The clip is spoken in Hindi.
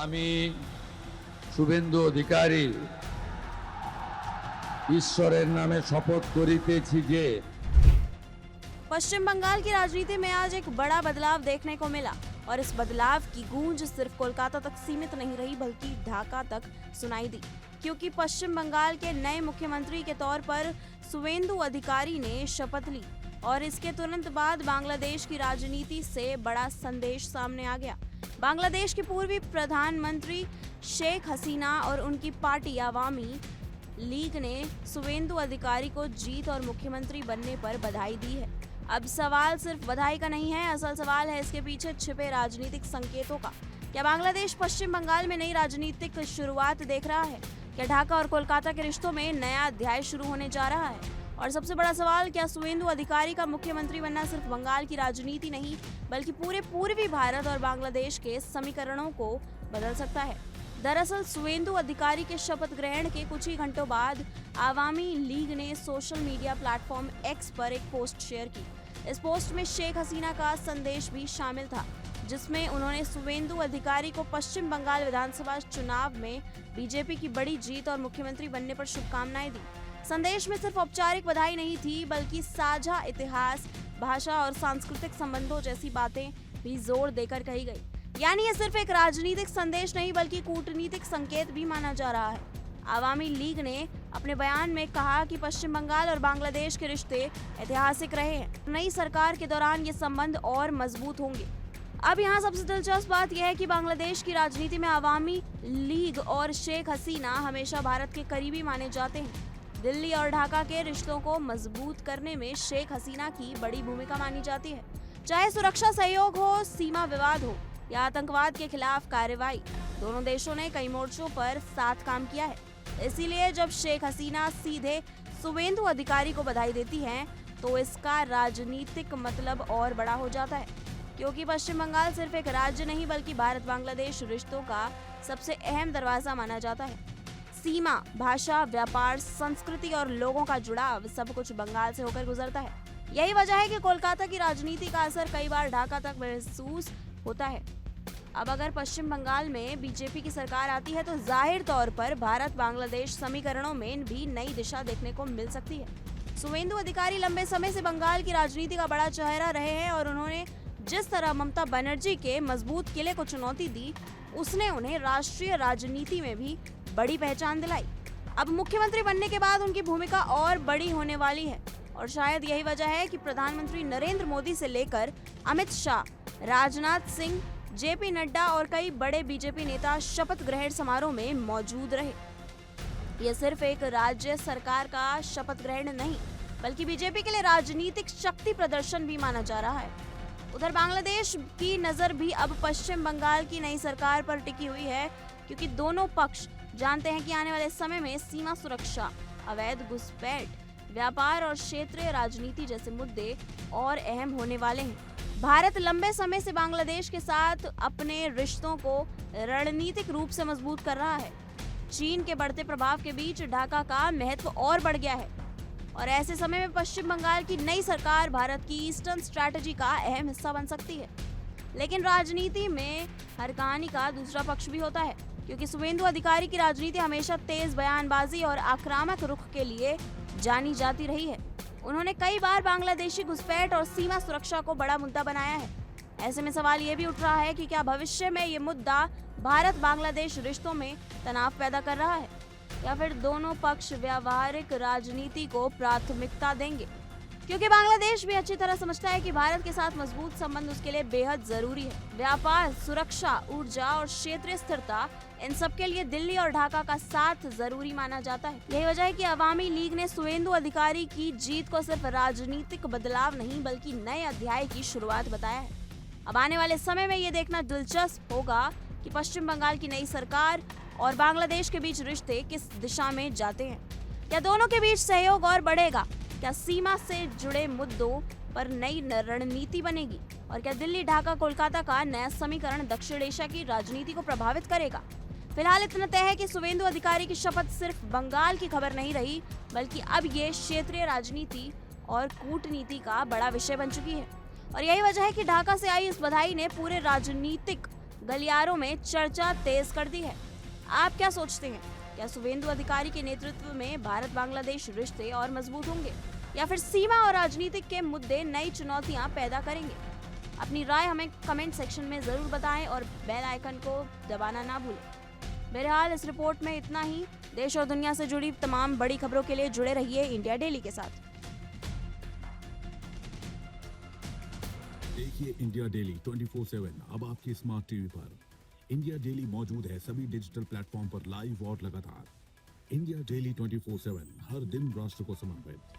আমি শুভেন্দু অধিকারী ঈশ্বরের নামে শপথ করিতেছি যে पश्चिम बंगाल की राजनीति में आज एक बड़ा बदलाव देखने को मिला और इस बदलाव की गूंज सिर्फ कोलकाता तक सीमित नहीं रही बल्कि ढाका तक सुनाई दी, क्योंकि पश्चिम बंगाल के नए मुख्यमंत्री के तौर पर शुवेंदु अधिकारी ने शपथ ली और इसके तुरंत बाद बांग्लादेश की राजनीति से बड़ा संदेश सामने आ गया। बांग्लादेश की पूर्वी प्रधानमंत्री शेख हसीना और उनकी पार्टी अवामी लीग ने शुवेंदु अधिकारी को जीत और मुख्यमंत्री बनने पर बधाई दी है। अब सवाल सिर्फ बधाई का नहीं है, असल सवाल है इसके पीछे छिपे राजनीतिक संकेतों का। क्या बांग्लादेश पश्चिम बंगाल में नई राजनीतिक शुरुआत देख रहा है? क्या ढाका और कोलकाता के रिश्तों में नया अध्याय शुरू होने जा रहा है? और सबसे बड़ा सवाल, क्या शुवेंदु अधिकारी का मुख्यमंत्री बनना सिर्फ बंगाल की राजनीति नहीं बल्कि पूरे पूर्वी भारत और बांग्लादेश के समीकरणों को बदल सकता है? दरअसल शुवेंदु अधिकारी के शपथ ग्रहण के कुछ ही घंटों बाद आवामी लीग ने सोशल मीडिया प्लेटफॉर्म एक्स पर एक पोस्ट शेयर की। इस पोस्ट में शेख हसीना का संदेश भी शामिल था, जिसमें उन्होंने शुवेंदु अधिकारी को पश्चिम बंगाल विधानसभा चुनाव में बीजेपी की बड़ी जीत और मुख्यमंत्री बनने पर शुभकामनाएं दी। संदेश में सिर्फ औपचारिक बधाई नहीं थी बल्कि साझा इतिहास, भाषा और सांस्कृतिक संबंधों जैसी बातें भी जोर देकर कही गई। यानी ये सिर्फ एक राजनीतिक संदेश नहीं बल्कि कूटनीतिक संकेत भी माना जा रहा है। आवामी लीग ने अपने बयान में कहा कि पश्चिम बंगाल और बांग्लादेश के रिश्ते ऐतिहासिक रहे हैं। नई सरकार के दौरान ये संबंध और मजबूत होंगे। अब यहाँ सबसे दिलचस्प बात यह है कि बांग्लादेश की राजनीति में आवामी लीग और शेख हसीना हमेशा भारत के करीबी माने जाते हैं। दिल्ली और ढाका के रिश्तों को मजबूत करने में शेख हसीना की बड़ी भूमिका मानी जाती है। चाहे सुरक्षा सहयोग हो, सीमा विवाद हो या आतंकवाद के खिलाफ कार्रवाई, दोनों देशों ने कई मोर्चों पर साथ काम किया है। इसीलिए जब शेख हसीना सीधे शुवेंदु अधिकारी को बधाई देती हैं, तो इसका राजनीतिक मतलब और बड़ा हो जाता है, क्योंकि पश्चिम बंगाल सिर्फ एक राज्य नहीं बल्कि भारत बांग्लादेश रिश्तों का सबसे अहम दरवाजा माना जाता है। सीमा, भाषा, व्यापार, संस्कृति और लोगों का जुड़ाव सब कुछ बंगाल से होकर गुजरता है। यही वजह है कि कोलकाता की राजनीति का असर कई बार ढाका तक महसूस होता है। अब अगर पश्चिम बंगाल में बीजेपी की सरकार आती है तो जाहिर तौर पर भारत बांग्लादेश समीकरणों में भी नई दिशा देखने को मिल सकती है। शुवेंदु अधिकारी लंबे समय से बंगाल की राजनीति का बड़ा चेहरा रहे हैं और उन्होंने जिस तरह ममता बनर्जी के मजबूत किले को चुनौती दी, उसने उन्हें राष्ट्रीय राजनीति में भी बड़ी पहचान दिलाई। अब मुख्यमंत्री बनने के बाद उनकी भूमिका और बड़ी होने वाली है और शायद यही वजह है कि प्रधानमंत्री नरेंद्र मोदी से लेकर अमित शाह, राजनाथ सिंह, जेपी नड्डा और कई बड़े बीजेपी नेता शपथ ग्रहण समारोह में मौजूद रहे। यह सिर्फ एक राज्य सरकार का शपथ ग्रहण नहीं बल्कि बीजेपी के लिए राजनीतिक शक्ति प्रदर्शन भी माना जा रहा है। उधर बांग्लादेश की नजर भी अब पश्चिम बंगाल की नई सरकार पर टिकी हुई है, क्योंकि दोनों पक्ष जानते हैं कि आने वाले समय में सीमा सुरक्षा, अवैध घुसपैठ, व्यापार और क्षेत्रीय राजनीति जैसे मुद्दे और अहम होने वाले हैं। भारत लंबे समय से बांग्लादेश के साथ अपने रिश्तों को रणनीतिक रूप से मजबूत कर रहा है। चीन के बढ़ते प्रभाव के बीच ढाका का महत्व और बढ़ गया है और ऐसे समय में पश्चिम बंगाल की नई सरकार भारत की ईस्टर्न स्ट्रैटेजी का अहम हिस्सा बन सकती है। लेकिन राजनीति में हर कहानी का दूसरा पक्ष भी होता है, क्योंकि शुवेंदु अधिकारी की राजनीति हमेशा तेज बयानबाजी और आक्रामक रुख के लिए जानी जाती रही है। उन्होंने कई बार बांग्लादेशी घुसपैठ और सीमा सुरक्षा को बड़ा मुद्दा बनाया है। ऐसे में सवाल ये भी उठ रहा है कि क्या भविष्य में ये मुद्दा भारत बांग्लादेश रिश्तों में तनाव पैदा कर रहा है या फिर दोनों पक्ष व्यावहारिक राजनीति को प्राथमिकता देंगे, क्योंकि बांग्लादेश भी अच्छी तरह समझता है कि भारत के साथ मजबूत संबंध उसके लिए बेहद जरूरी है। व्यापार, सुरक्षा, ऊर्जा और क्षेत्रीय स्थिरता, इन सब के लिए दिल्ली और ढाका का साथ जरूरी माना जाता है। यही वजह है कि अवामी लीग ने शुवेंदु अधिकारी की जीत को सिर्फ राजनीतिक बदलाव नहीं बल्कि नए अध्याय की शुरुआत बताया है। अब आने वाले समय में ये देखना दिलचस्प होगा कि पश्चिम बंगाल की नई सरकार और बांग्लादेश के बीच रिश्ते किस दिशा में जाते हैं। क्या दोनों के बीच सहयोग और बढ़ेगा? क्या सीमा से जुड़े मुद्दों पर नई रणनीति बनेगी? और क्या दिल्ली, ढाका, कोलकाता का नया समीकरण दक्षिण एशिया की राजनीति को प्रभावित करेगा? फिलहाल इतना तय है कि शुवेंदु अधिकारी की शपथ सिर्फ बंगाल की खबर नहीं रही बल्कि अब ये क्षेत्रीय राजनीति और कूटनीति का बड़ा विषय बन चुकी है। और यही वजह है कि ढाका से आई इस बधाई ने पूरे राजनीतिक गलियारों में चर्चा तेज कर दी है। आप क्या सोचते हैं? क्या शुभेंदु अधिकारी के नेतृत्व में भारत बांग्लादेश रिश्ते और मजबूत होंगे या फिर सीमा और राजनीतिक के मुद्दे नई चुनौतियां पैदा करेंगे? अपनी राय हमें कमेंट सेक्शन में जरूर बताएं और बेल आइकन को दबाना ना भूलें। बहरहाल इस रिपोर्ट में इतना ही। देश और दुनिया से जुड़ी तमाम बड़ी खबरों के लिए जुड़े रहिए इंडिया डेली के साथ। देखिए इंडिया डेली 24/7 अब आपके स्मार्ट टीवी पर। इंडिया डेली मौजूद है सभी डिजिटल प्लेटफॉर्म पर लाइव और लगातार। इंडिया डेली 24/7 हर दिन राष्ट्र को समर्पित।